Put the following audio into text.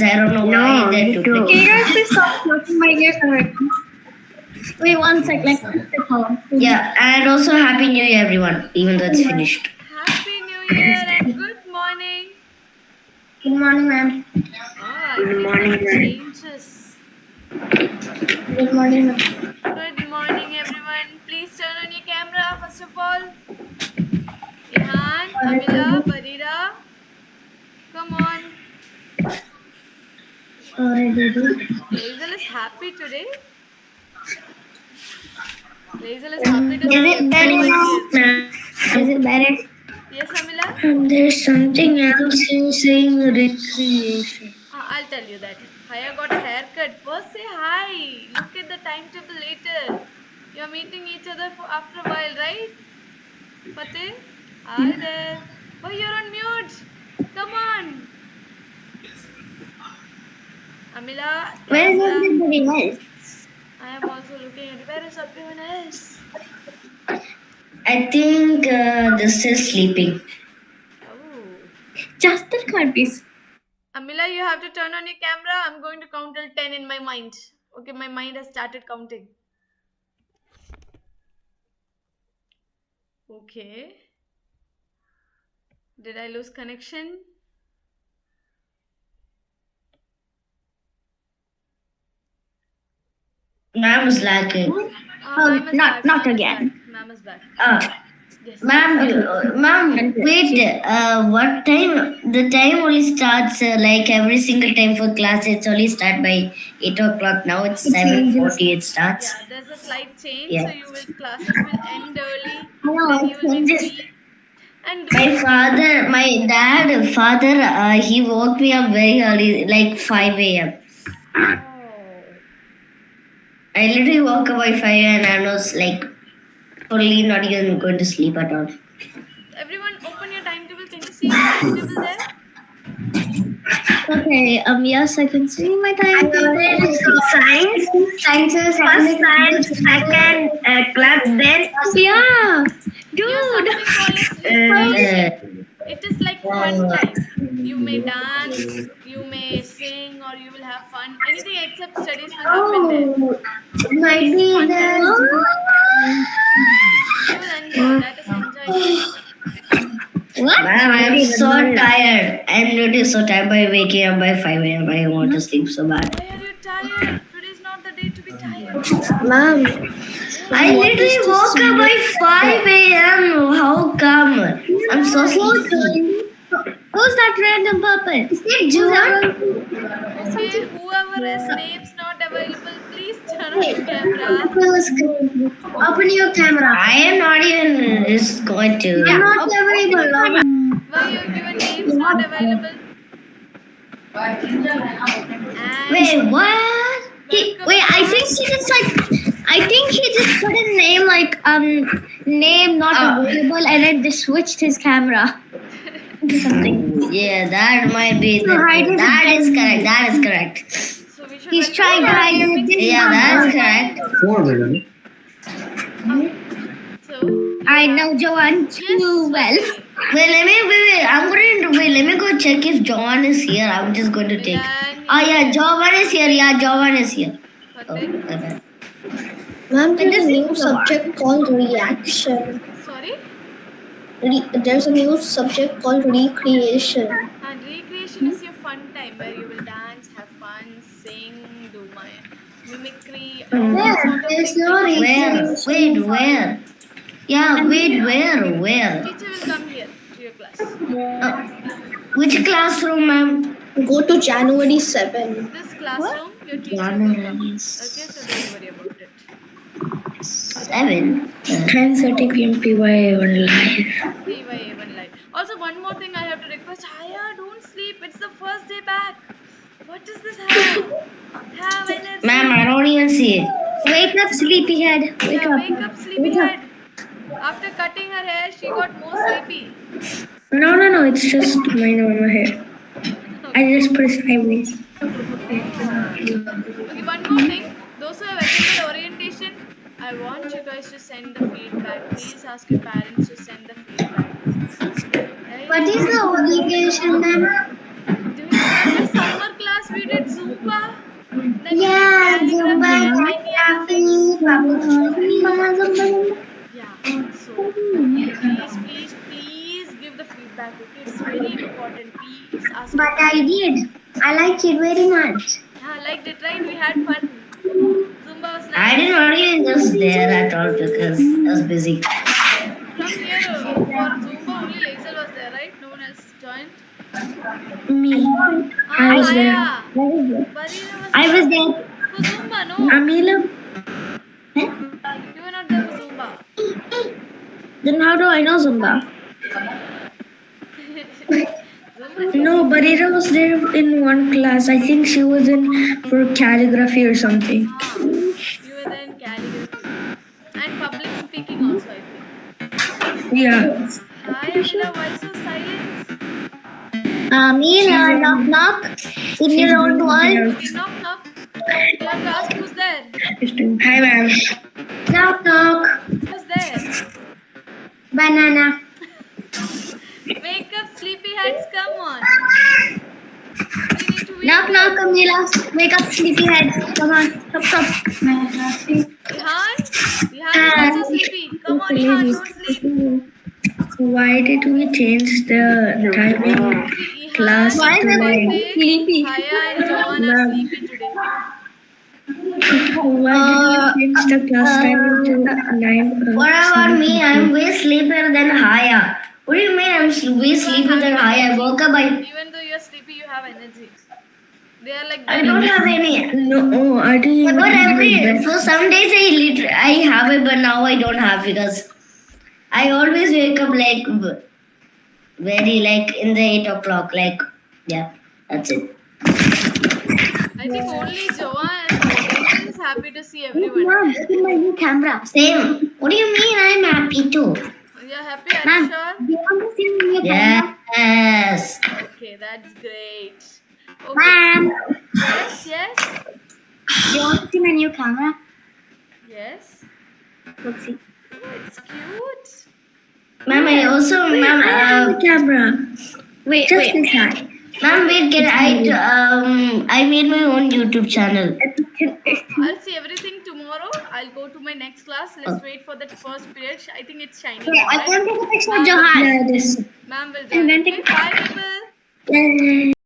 I don't know why they took it. Can you guys please stop closing my ears already? Wait 1 sec, like Yeah, and also Happy New Year, everyone, even though it's finished. Happy New Year and good morning. Good morning, ma'am. I see some changes. Good morning, ma'am. Good morning, everyone. Please turn on your camera first of all. Ihan, Amila, Barira. Come on. Lazel is happy today. Lazel is happy to Is it better now? Is it better? Yes, Amila? There's something else in saying recreation. I'll tell you that. Haya got a haircut. First say hi. Look at the timetable later. You're meeting each other after a while, right? Fateh? Hi there. Oh, you're on mute. Come on. Amila. Where is everybody else? I am also looking at where is everyone else? I think this is sleeping. Oh. Justin can't be. Amila, you have to turn on your camera. I'm going to count till 10 in my mind. Okay, my mind has started counting. Okay. Did I lose connection? Ma'am is lagging. Not again. Ma'am is back. Yes. Ma'am, wait. What time? The time only starts like every single time for class. It's only start by 8 o'clock. Now it's 7:40. It starts. Yeah, there's a slight change. Yeah. So classes will end early. Then you will be free. And My father, he woke me up very early, like 5 a.m. I literally woke up by 5 and I was like totally not even going to sleep at all. Everyone, open your timetable. Can you see your timetable there? Okay, yes, I can see my timetable. Sciences, First science, second class, then Yeah, dude. It is like fun time. You may dance, you may sing, or you will have fun. Anything except studies will happen there. it might be You the. will enjoy. That is enjoyment. What? Ma'am, I'm so tired. I'm literally so tired by waking up by 5 a.m. I want to sleep so bad. Why are you tired? Today is not the day to be tired. Ma'am, I literally woke up by 5 a.m. How come? I'm so sleepy. who's that random puppet? Is it Juan? Okay, whoever has names not available, please turn on your camera. Open your camera. I am not even just going to. I'm not available. Why you given names not available? And Wait, what? I think he just put his name like name not available and then just switched his camera. Something. Yeah, that might be. hide That is correct. That is correct. so we should He's trying to hide it. Yeah, that is correct. 4 million. So I know Joanne too well. Wait, let me go check if John is here. I'm just going to take. Oh yeah, Jovan is here. Yeah, Jovan is here. Oh, okay. Ma'am, there's a new subject called reaction. Sorry? There's a new subject called recreation. And recreation is your fun time where you will dance, have fun, sing, do my mimicry. There's no Where? Wait, where? Yeah, wait, where? Teacher will come here to your class. Which classroom, ma'am? Go to January 7. This classroom, your teacher will come. Okay, so don't worry about it. 7. 10:30 p.m. PYA1 live. PYA1 live. Also, one more thing I have to request. Haya, don't sleep. It's the first day back. What does this have? Have energy. Ma'am, I don't even see it. Wake up, sleepyhead. Wake up, sleepyhead. After cutting her hair, she got more sleepy. No, it's just my normal hair. I just put it sideways. Okay, one more thing. Those who have attended orientation, I want you guys to send the feedback. Please ask your parents to send the feedback. Right? What is the obligation then? Do you remember summer class we Yeah, Zumba, calligraphy, any other things? Zumba. Yeah. So please give the feedback. Okay, it's very important. Please ask But your I parents. did. I liked it very much. Yeah, liked it, right? We had fun. Zumba was I nice. didn't even just there at all because I was busy. From here, for Zumba, only Laser was there, right? No one else joined. Me. I Ah, was there. Haya. Barira was I was there. there. For Zumba, no. Amila. You were not there for Zumba. Then how do I know Zumba? Zumba is No, easy. Barira was there in one class. I think she was in for calligraphy or something. Ah, you were there in calligraphy. And public speaking also, I think. Yeah. Hi, Amila, why so silent? Mila, knock knock. In She's your own going world. Okay, knock knock. You have to ask who's there. Hi, ma'am. Knock knock. Who's there? Banana. Wake up, sleepyheads, come on. We need to wake Knock up. knock, Amila. Wake up, sleepyhead. Come on. Come. Ihan? Ihan is also sleepy. Come on, Ihan, don't sleep. Why did we change the timing See, Ihan, class Why to am I like? sleepy? Haya and Johan are Ma'am. sleepy today. Why did we change the class timing to 9? What about me? I'm way sleepier than Haya. What do you mean I'm way You are sleepier than having Haya? I energy. woke up by. Even though you're sleepy, you have energy. They are like I don't babies. have any. No, I didn't even. But every for some days I have it, but now I don't have because I always wake up like very like in the 8 o'clock. Like yeah, that's it. I think only Johan, sorry, Laser is happy to see everyone. Mom, look at my new camera. Same. What do you mean? I'm happy too. You're happy, are you Mom, sure? do you want to see my new camera? Yes. Okay, that's great. Okay. Mom, Yes, yes, do you want to see my new camera? yes. Let's see. Oh, it's cute. Ma'am, I also ma'am camera. Wait, Just wait. this time. Ma'am, wait, I made my own YouTube channel. I'll see everything tomorrow. I'll go to my next class. Let's wait for that first period. I think it's shining Okay, now, I right? can take a picture of Ma'am, Johan. Yeah, this. ma'am will I'm join. going to Okay, bye, people. Yay.